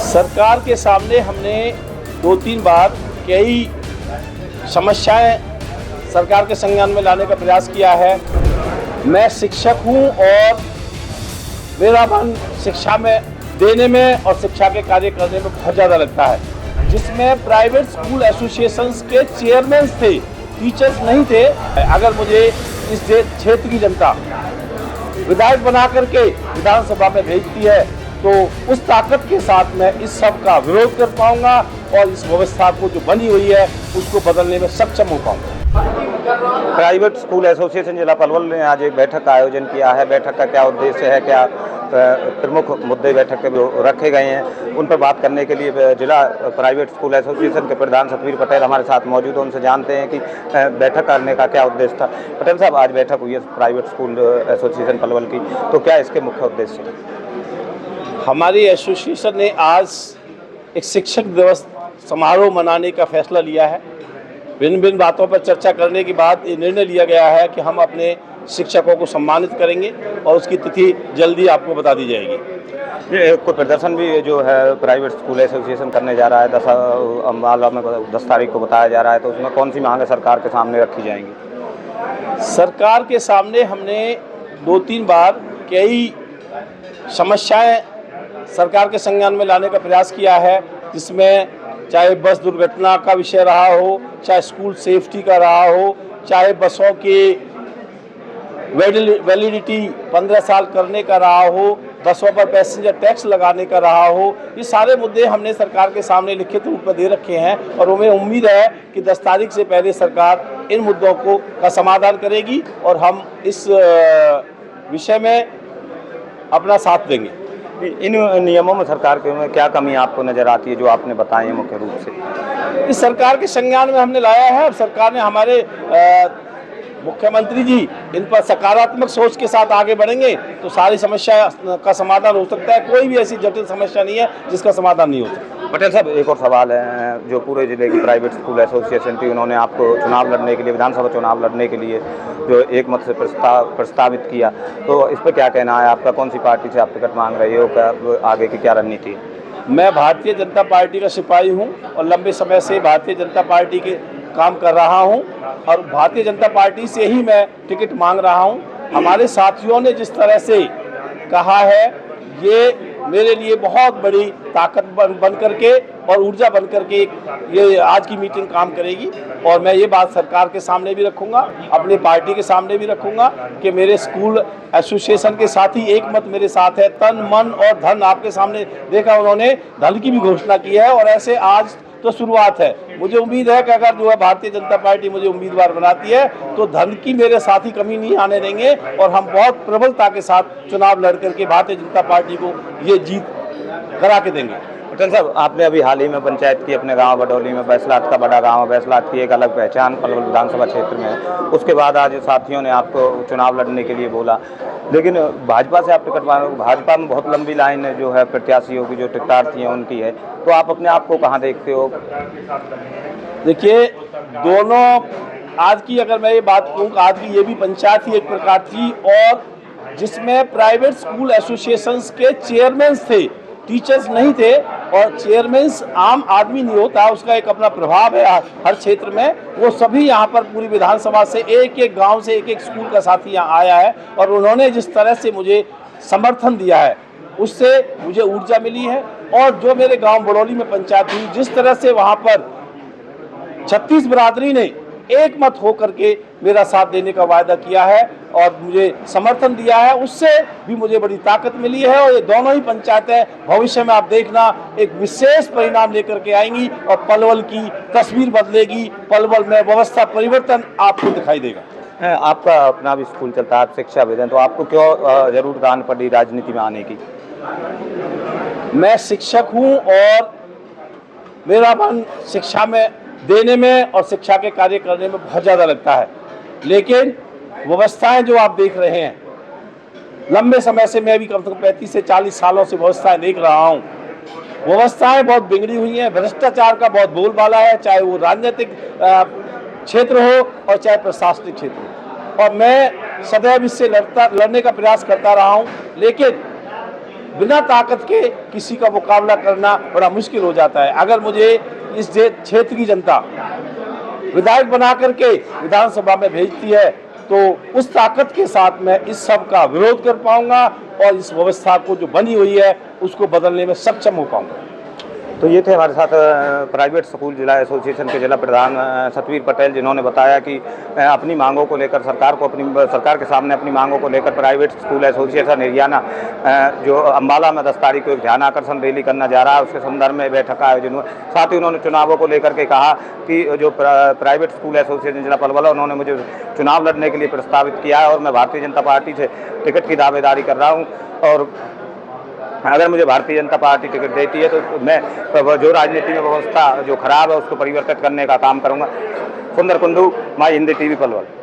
सरकार के सामने हमने 2-3 बार कई समस्याएं सरकार के संज्ञान में लाने का प्रयास किया है। मैं शिक्षक हूं और मेरा मन शिक्षा में देने में और शिक्षा के कार्य करने में बहुत ज़्यादा लगता है, जिसमें प्राइवेट स्कूल एसोसिएशंस के चेयरमैन थे, टीचर्स नहीं थे। अगर मुझे इस क्षेत्र की जनता विधायक बना करके विधानसभा में भेजती है तो उस ताकत के साथ मैं इस सब का विरोध कर पाऊंगा और इस व्यवस्था को जो बनी हुई है उसको बदलने में सक्षम हो पाऊंगा। प्राइवेट स्कूल एसोसिएशन जिला पलवल ने आज एक बैठक का आयोजन किया है। बैठक का क्या उद्देश्य है, क्या प्रमुख मुद्दे बैठक के रखे गए हैं, उन पर बात करने के लिए जिला प्राइवेट स्कूल एसोसिएशन के प्रधान सतवीर पटेल हमारे साथ मौजूद हैं। उनसे जानते हैं कि बैठक करने का क्या उद्देश्य था। पटेल साहब, आज बैठक हुई है प्राइवेट स्कूल एसोसिएशन पलवल की, तो क्या इसके मुख्य उद्देश्य है? हमारी एसोसिएशन ने आज एक शिक्षक दिवस समारोह मनाने का फैसला लिया है। भिन्न भिन्न बातों पर चर्चा करने के बाद ये निर्णय लिया गया है कि हम अपने शिक्षकों को सम्मानित करेंगे और उसकी तिथि जल्दी आपको बता दी जाएगी। कोई प्रदर्शन भी जो है प्राइवेट स्कूल एसोसिएशन करने जा रहा है, 10 तारीख को बताया जा रहा है, तो उसमें कौन सी मांगें सरकार के सामने रखी जाएंगी? सरकार के सामने हमने 2-3 बार कई समस्याएं सरकार के संज्ञान में लाने का प्रयास किया है, जिसमें चाहे बस दुर्घटना का विषय रहा हो, चाहे स्कूल सेफ्टी का रहा हो, चाहे बसों की वैलिडिटी 15 साल करने का रहा हो, बसों पर पैसेंजर टैक्स लगाने का रहा हो। ये सारे मुद्दे हमने सरकार के सामने लिखित रूप में दे रखे हैं और हमें उम्मीद है कि 10 तारीख से पहले सरकार इन मुद्दों का समाधान करेगी और हम इस विषय में अपना साथ देंगे। इन नियमों में सरकार के में क्या कमी आपको नज़र आती है जो आपने बताई है मुख्य रूप से? इस सरकार के संज्ञान में हमने लाया है और सरकार ने हमारे मुख्यमंत्री जी इन पर सकारात्मक सोच के साथ आगे बढ़ेंगे तो सारी समस्या का समाधान हो सकता है। कोई भी ऐसी जटिल समस्या नहीं है जिसका समाधान नहीं हो सकता। पटेल साहब, एक और सवाल है, जो पूरे जिले की प्राइवेट स्कूल एसोसिएशन थी, उन्होंने आपको चुनाव लड़ने के लिए, विधानसभा चुनाव लड़ने के लिए जो एक मत से प्रस्तावित किया, तो इस पर क्या कहना है आपका? कौन सी पार्टी से आप टिकट मांग रही हो, क्या आगे की क्या रणनीति है? मैं भारतीय जनता पार्टी का सिपाही हूँ और लंबे समय से भारतीय जनता पार्टी के काम कर रहा हूँ और भारतीय जनता पार्टी से ही मैं टिकट मांग रहा हूँ। हमारे साथियों ने जिस तरह से कहा है, ये मेरे लिए बहुत बड़ी ताकत बन करके और ऊर्जा बन करके ये आज की मीटिंग काम करेगी और मैं ये बात सरकार के सामने भी रखूंगा, अपने पार्टी के सामने भी रखूंगा कि मेरे स्कूल एसोसिएशन के साथी एक मत मेरे साथ है। तन मन और धन आपके सामने देखा, उन्होंने धन की भी घोषणा की है और ऐसे आज तो शुरुआत है। मुझे उम्मीद है कि अगर जो है भारतीय जनता पार्टी मुझे उम्मीदवार बनाती है तो धन की मेरे साथी कमी नहीं आने देंगे और हम बहुत प्रबलता के साथ चुनाव लड़ करके भारतीय जनता पार्टी को ये जीत करा के देंगे। पटेल साहब, आपने अभी हाल ही में पंचायत की अपने गांव बडौली में, बैसलात का बड़ा गांव है, बैसलात की एक अलग पहचान पलवल विधानसभा क्षेत्र में है। उसके बाद आज साथियों ने आपको चुनाव लड़ने के लिए बोला, लेकिन भाजपा से आप टिकट मांगे। भाजपा में बहुत लंबी लाइन है जो है प्रत्याशियों की, जो टिकटार्थी हैं उनकी है, तो आप अपने आप को कहाँ देखते हो? देखिए, दोनों आज की अगर मैं ये बात कहूँ, आज की ये भी पंचायत ही एक प्रकार थी और जिसमें प्राइवेट स्कूल एसोसिएशंस के चेयरमैन थे, टीचर्स नहीं थे और चेयरमैन आम आदमी नहीं होता, उसका एक अपना प्रभाव है हर क्षेत्र में। वो सभी यहाँ पर पूरी विधानसभा से एक एक गांव से एक एक स्कूल का साथी यहाँ आया है और उन्होंने जिस तरह से मुझे समर्थन दिया है उससे मुझे ऊर्जा मिली है। और जो मेरे गांव बडौली में पंचायत हुई, जिस तरह से वहाँ पर 36 बिरादरी ने एक मत हो करके मेरा साथ देने का वायदा किया है और मुझे समर्थन दिया है, उससे भी मुझे बड़ी ताकत मिली है। और ये दोनों ही पंचायतें भविष्य में आप देखना एक विशेष परिणाम लेकर के आएंगी और पलवल की तस्वीर बदलेगी, पलवल में व्यवस्था परिवर्तन आपको दिखाई देगा। आपका अपना भी स्कूल चलता है, आप शिक्षा विद हैं, तो आपको क्यों जरूरत आन पड़ी राजनीति में आने की? मैं शिक्षक हूँ और मेरा मन शिक्षा में देने में और शिक्षा के कार्य करने में बहुत ज़्यादा लगता है, लेकिन व्यवस्थाएं जो आप देख रहे हैं, लंबे समय से मैं भी कम से कम 35 से 40 सालों से व्यवस्थाएं देख रहा हूं। व्यवस्थाएं बहुत बिगड़ी हुई हैं, भ्रष्टाचार का बहुत बोलबाला है, चाहे वो राजनीतिक क्षेत्र हो और चाहे प्रशासनिक क्षेत्र हो। और मैं सदैव इससे लड़ने का प्रयास करता रहा हूं, लेकिन बिना ताकत के किसी का मुकाबला करना बड़ा मुश्किल हो जाता है। अगर मुझे इस क्षेत्र की जनता विधायक बना करके विधानसभा में भेजती है तो उस ताकत के साथ मैं इस सब का विरोध कर पाऊंगा और इस व्यवस्था को जो बनी हुई है उसको बदलने में सक्षम हो पाऊंगा। तो ये थे हमारे साथ प्राइवेट स्कूल जिला एसोसिएशन के जिला प्रधान सतवीर पटेल, जिन्होंने बताया कि अपनी मांगों को लेकर सरकार के सामने अपनी मांगों को लेकर प्राइवेट स्कूल एसोसिएशन हरियाणा जो अम्बाला में 10 तारीख को एक ध्यान आकर्षण रैली करना जा रहा है, उसके संदर्भ में बैठक का आयोजन हुआ। साथ ही उन्होंने चुनावों को लेकर के कहा कि जो प्राइवेट स्कूल एसोसिएशन जिला पलवल, उन्होंने मुझे चुनाव लड़ने के लिए प्रस्तावित किया है और मैं भारतीय जनता पार्टी से टिकट की दावेदारी कर रहा हूँ और अगर मुझे भारतीय जनता पार्टी टिकट देती है तो मैं जो राजनीति में व्यवस्था जो खराब है उसको परिवर्तित करने का काम करूंगा। सुंदर कुंदू, माई हिंदी टीवी पलवल।